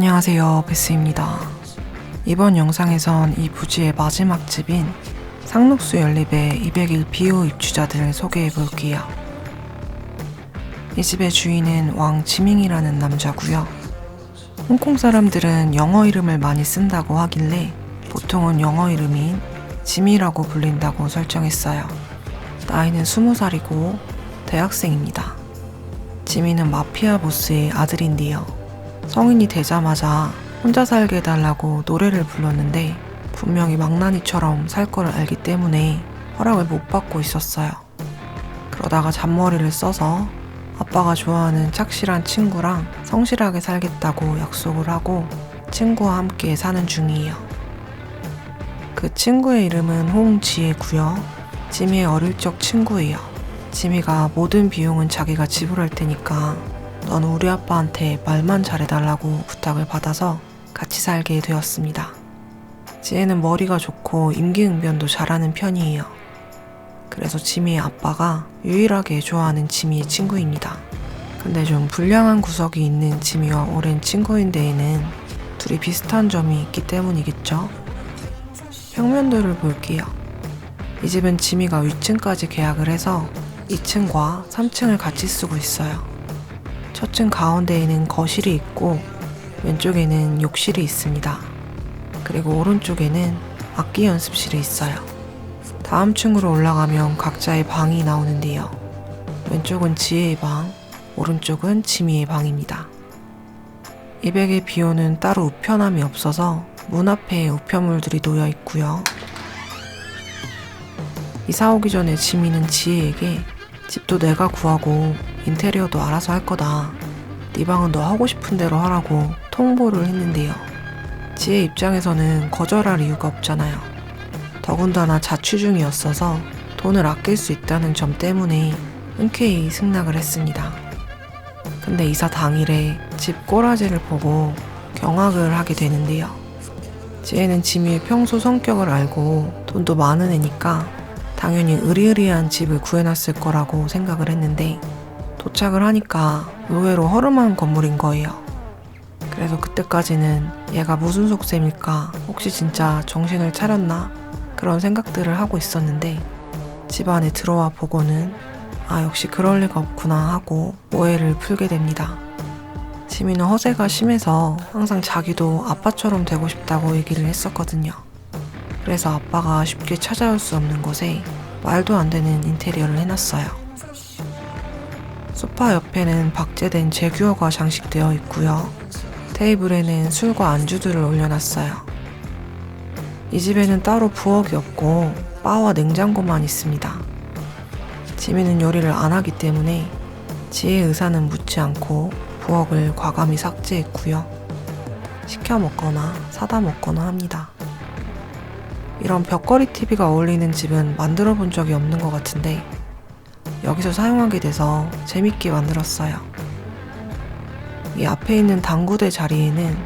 안녕하세요, 베스입니다. 이번 영상에선 이 부지의 마지막 집인 상록수 연립의 200일 비호 입주자들을 소개해 볼게요. 이 집의 주인은 왕 지밍이라는 남자고요. 홍콩 사람들은 영어 이름을 많이 쓴다고 하길래 보통은 영어 이름인 지미라고 불린다고 설정했어요. 나이는 20살이고 대학생입니다. 지미는 마피아 보스의 아들인데요. 성인이 되자마자 혼자 살게 해달라고 노래를 불렀는데 분명히 망나니처럼 살 거를 알기 때문에 허락을 못 받고 있었어요. 그러다가 잔머리를 써서 아빠가 좋아하는 착실한 친구랑 성실하게 살겠다고 약속을 하고 친구와 함께 사는 중이에요. 그 친구의 이름은 홍지혜고요. 지미의 어릴 적 친구예요. 지미가 모든 비용은 자기가 지불할 테니까 넌 우리 아빠한테 말만 잘해달라고 부탁을 받아서 같이 살게 되었습니다. 지혜는 머리가 좋고 임기응변도 잘하는 편이에요. 그래서 지미의 아빠가 유일하게 좋아하는 지미의 친구입니다. 근데 좀 불량한 구석이 있는 지미와 오랜 친구인 데에는 둘이 비슷한 점이 있기 때문이겠죠? 평면도를 볼게요. 이 집은 지미가 위층까지 계약을 해서 2층과 3층을 같이 쓰고 있어요. 첫 층 가운데에는 거실이 있고 왼쪽에는 욕실이 있습니다. 그리고 오른쪽에는 악기 연습실이 있어요. 다음 층으로 올라가면 각자의 방이 나오는데요. 왼쪽은 지혜의 방, 오른쪽은 지미의 방입니다. 200의 비호는 따로 우편함이 없어서 문 앞에 우편물들이 놓여 있고요. 이사 오기 전에 지미는 지혜에게 집도 내가 구하고 인테리어도 알아서 할 거다. 네 방은 너 하고 싶은 대로 하라고 통보를 했는데요. 지혜 입장에서는 거절할 이유가 없잖아요. 더군다나 자취 중이었어서 돈을 아낄 수 있다는 점 때문에 흔쾌히 승낙을 했습니다. 근데 이사 당일에 집 꼬라지를 보고 경악을 하게 되는데요. 지혜는 지미의 평소 성격을 알고 돈도 많은 애니까 당연히 으리으리한 집을 구해놨을 거라고 생각을 했는데 도착을 하니까 의외로 허름한 건물인 거예요. 그래서 그때까지는 얘가 무슨 속셈일까, 혹시 진짜 정신을 차렸나 그런 생각들을 하고 있었는데 집 안에 들어와 보고는 아 역시 그럴 리가 없구나 하고 오해를 풀게 됩니다. 지미는 허세가 심해서 항상 자기도 아빠처럼 되고 싶다고 얘기를 했었거든요. 그래서 아빠가 쉽게 찾아올 수 없는 곳에 말도 안 되는 인테리어를 해놨어요. 소파 옆에는 박제된 제규어가 장식되어 있고요. 테이블에는 술과 안주들을 올려놨어요. 이 집에는 따로 부엌이 없고 바와 냉장고만 있습니다. 지미는 요리를 안 하기 때문에 지혜의 의사는 묻지 않고 부엌을 과감히 삭제했고요. 시켜 먹거나 사다 먹거나 합니다. 이런 벽걸이 TV가 어울리는 집은 만들어 본 적이 없는 것 같은데 여기서 사용하게 돼서 재밌게 만들었어요. 이 앞에 있는 당구대 자리에는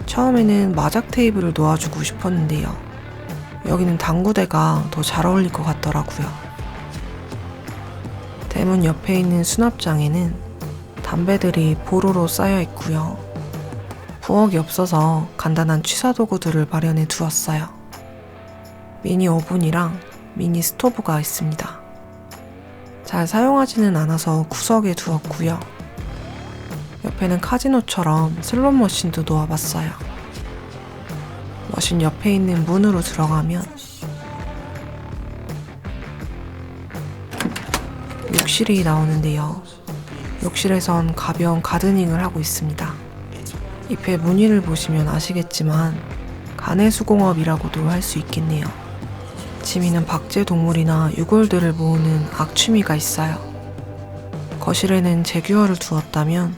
처음에는 마작 테이블을 놓아주고 싶었는데요. 여기는 당구대가 더 잘 어울릴 것 같더라고요. 대문 옆에 있는 수납장에는 담배들이 보로로 쌓여 있고요. 부엌이 없어서 간단한 취사 도구들을 마련해 두었어요. 미니 오븐이랑 미니 스토브가 있습니다. 잘 사용하지는 않아서 구석에 두었고요. 옆에는 카지노처럼 슬롯 머신도 놓아봤어요. 머신 옆에 있는 문으로 들어가면 욕실이 나오는데요. 욕실에선 가벼운 가드닝을 하고 있습니다. 잎의 무늬를 보시면 아시겠지만 가내수공업이라고도 할 수 있겠네요. 지미는 박제 동물이나 유골들을 모으는 악취미가 있어요. 거실에는 제규어를 두었다면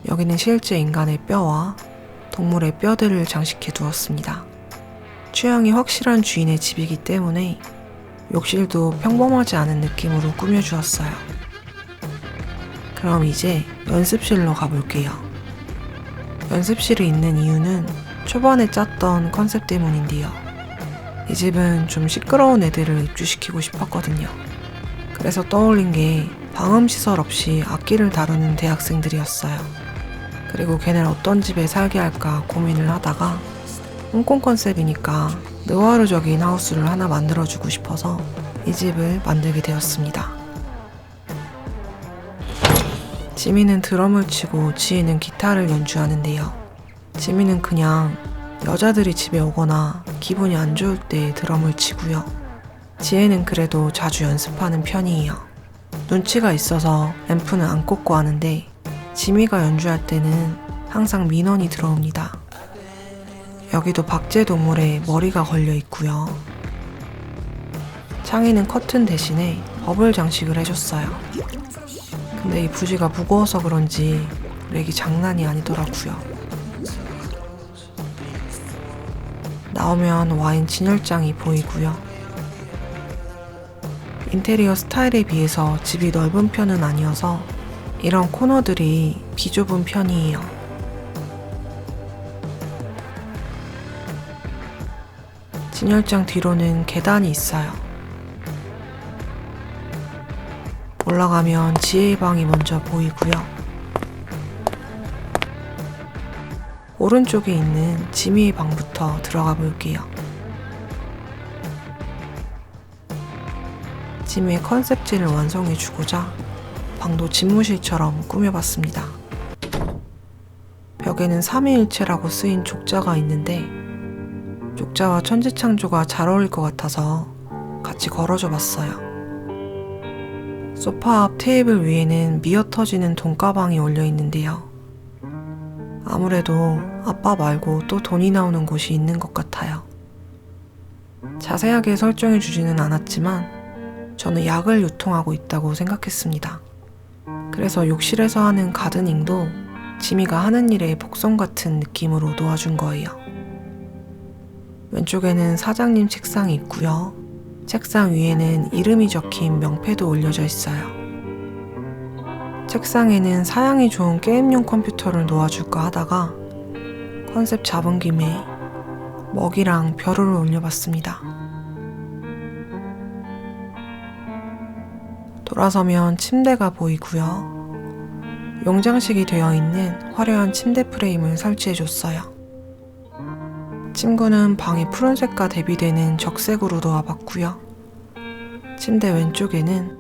여기는 실제 인간의 뼈와 동물의 뼈들을 장식해 두었습니다. 취향이 확실한 주인의 집이기 때문에 욕실도 평범하지 않은 느낌으로 꾸며주었어요. 그럼 이제 연습실로 가볼게요. 연습실이 있는 이유는 초반에 짰던 컨셉 때문인데요. 이 집은 좀 시끄러운 애들을 입주시키고 싶었거든요. 그래서 떠올린 게 방음시설 없이 악기를 다루는 대학생들이었어요. 그리고 걔네를 어떤 집에 살게 할까 고민을 하다가 홍콩 컨셉이니까 느와르적인 하우스를 하나 만들어주고 싶어서 이 집을 만들게 되었습니다. 지미는 드럼을 치고 지혜는 기타를 연주하는데요. 지미는 그냥 여자들이 집에 오거나 기분이 안 좋을 때 드럼을 치고요. 지혜는 그래도 자주 연습하는 편이에요. 눈치가 있어서 앰프는 안 꽂고 하는데 지미가 연주할 때는 항상 민원이 들어옵니다. 여기도 박제동물에 머리가 걸려 있고요. 창에는 커튼 대신에 버블 장식을 해줬어요. 근데 이 부지가 무거워서 그런지 렉이 장난이 아니더라고요. 나오면 와인 진열장이 보이고요. 인테리어 스타일에 비해서 집이 넓은 편은 아니어서 이런 코너들이 비좁은 편이에요. 진열장 뒤로는 계단이 있어요. 올라가면 지혜의 방이 먼저 보이고요. 오른쪽에 있는 지미의 방부터 들어가 볼게요. 지미의 컨셉지를 완성해주고자 방도 집무실처럼 꾸며봤습니다. 벽에는 삼위일체라고 쓰인 족자가 있는데 족자와 천지창조가 잘 어울릴 것 같아서 같이 걸어줘 봤어요. 소파 앞 테이블 위에는 미어 터지는 돈가방이 올려 있는데요. 아무래도 아빠 말고 또 돈이 나오는 곳이 있는 것 같아요. 자세하게 설정해 주지는 않았지만 저는 약을 유통하고 있다고 생각했습니다. 그래서 욕실에서 하는 가드닝도 지미가 하는 일의 복선 같은 느낌으로 놓아준 거예요. 왼쪽에는 사장님 책상이 있고요. 책상 위에는 이름이 적힌 명패도 올려져 있어요. 책상에는 사양이 좋은 게임용 컴퓨터를 놓아줄까 하다가 컨셉 잡은 김에 먹이랑 벼루를 올려봤습니다. 돌아서면 침대가 보이고요. 용장식이 되어 있는 화려한 침대 프레임을 설치해줬어요. 침구는 방의 푸른색과 대비되는 적색으로 놓아봤고요. 침대 왼쪽에는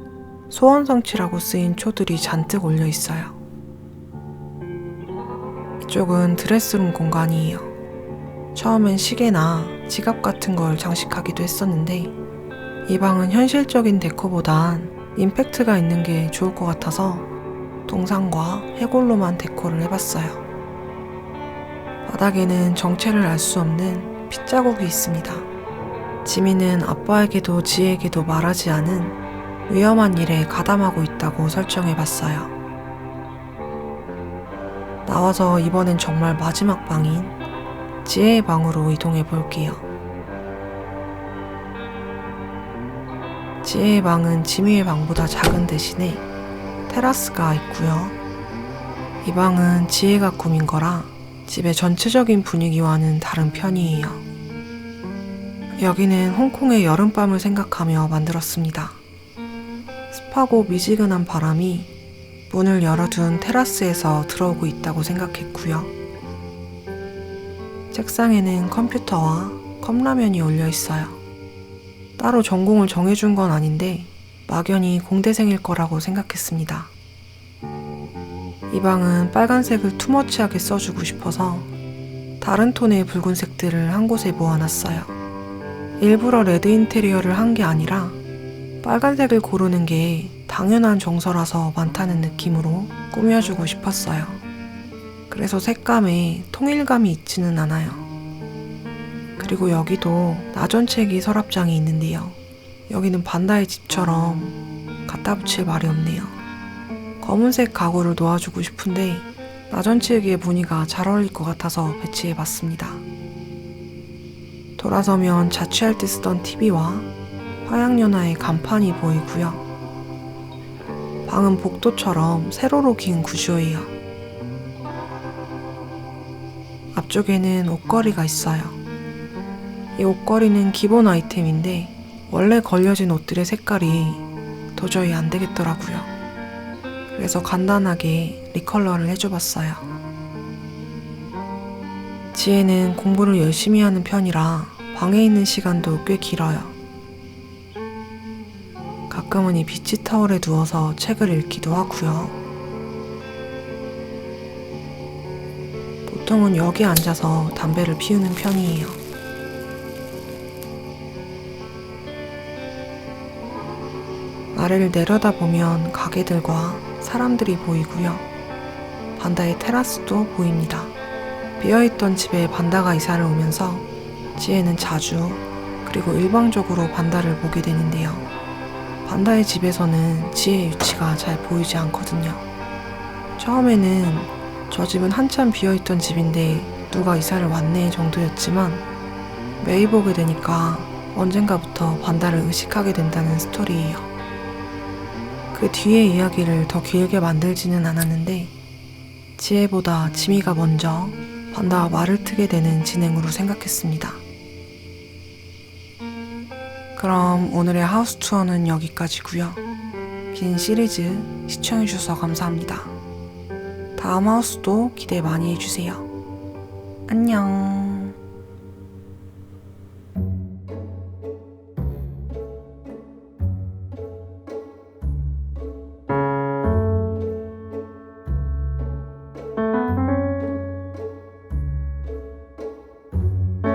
소원성취라고 쓰인 초들이 잔뜩 올려 있어요. 이쪽은 드레스룸 공간이에요. 처음엔 시계나 지갑 같은 걸 장식하기도 했었는데 이 방은 현실적인 데코보단 임팩트가 있는 게 좋을 것 같아서 동상과 해골로만 데코를 해봤어요. 바닥에는 정체를 알 수 없는 핏자국이 있습니다. 지미는 아빠에게도 지혜에게도 말하지 않은 위험한 일에 가담하고 있다고 설정해봤어요. 나와서 이번엔 정말 마지막 방인 지혜의 방으로 이동해볼게요. 지혜의 방은 지미의 방보다 작은 대신에 테라스가 있고요. 이 방은 지혜가 꾸민 거라 집의 전체적인 분위기와는 다른 편이에요. 여기는 홍콩의 여름밤을 생각하며 만들었습니다. 습하고 미지근한 바람이 문을 열어둔 테라스에서 들어오고 있다고 생각했고요. 책상에는 컴퓨터와 컵라면이 올려 있어요. 따로 전공을 정해준 건 아닌데 막연히 공대생일 거라고 생각했습니다. 이 방은 빨간색을 투머치하게 써주고 싶어서 다른 톤의 붉은색들을 한 곳에 모아놨어요. 일부러 레드 인테리어를 한 게 아니라 빨간색을 고르는 게 당연한 정서라서 많다는 느낌으로 꾸며주고 싶었어요. 그래서 색감에 통일감이 있지는 않아요. 그리고 여기도 나전체기 서랍장이 있는데요. 여기는 반다의 집처럼 갖다 붙일 말이 없네요. 검은색 가구를 놓아주고 싶은데 나전치기의 무늬가 잘 어울릴 것 같아서 배치해봤습니다. 돌아서면 자취할 때 쓰던 TV와 화양연화의 간판이 보이고요. 방은 복도처럼 세로로 긴 구조예요. 앞쪽에는 옷걸이가 있어요. 이 옷걸이는 기본 아이템인데 원래 걸려진 옷들의 색깔이 도저히 안 되겠더라고요. 그래서 간단하게 리컬러를 해줘봤어요. 지혜는 공부를 열심히 하는 편이라 방에 있는 시간도 꽤 길어요. 가끔은 이 비치 타월에 누워서 책을 읽기도 하고요. 보통은 여기 앉아서 담배를 피우는 편이에요. 아래를 내려다보면 가게들과 사람들이 보이고요. 반다의 테라스도 보입니다. 비어있던 집에 반다가 이사를 오면서 지혜는 자주 그리고 일방적으로 반다를 보게 되는데요. 반다의 집에서는 지혜의 위치가 잘 보이지 않거든요. 처음에는 저 집은 한참 비어있던 집인데 누가 이사를 왔네 정도였지만 매일 보게 되니까 언젠가부터 반다를 의식하게 된다는 스토리예요. 그 뒤의 이야기를 더 길게 만들지는 않았는데 지혜보다 지미가 먼저 반다와 말을 트게 되는 진행으로 생각했습니다. 그럼 오늘의 하우스 투어는 여기까지고요. 긴 시리즈 시청해주셔서 감사합니다. 다음 하우스도 기대 많이 해주세요. 안녕.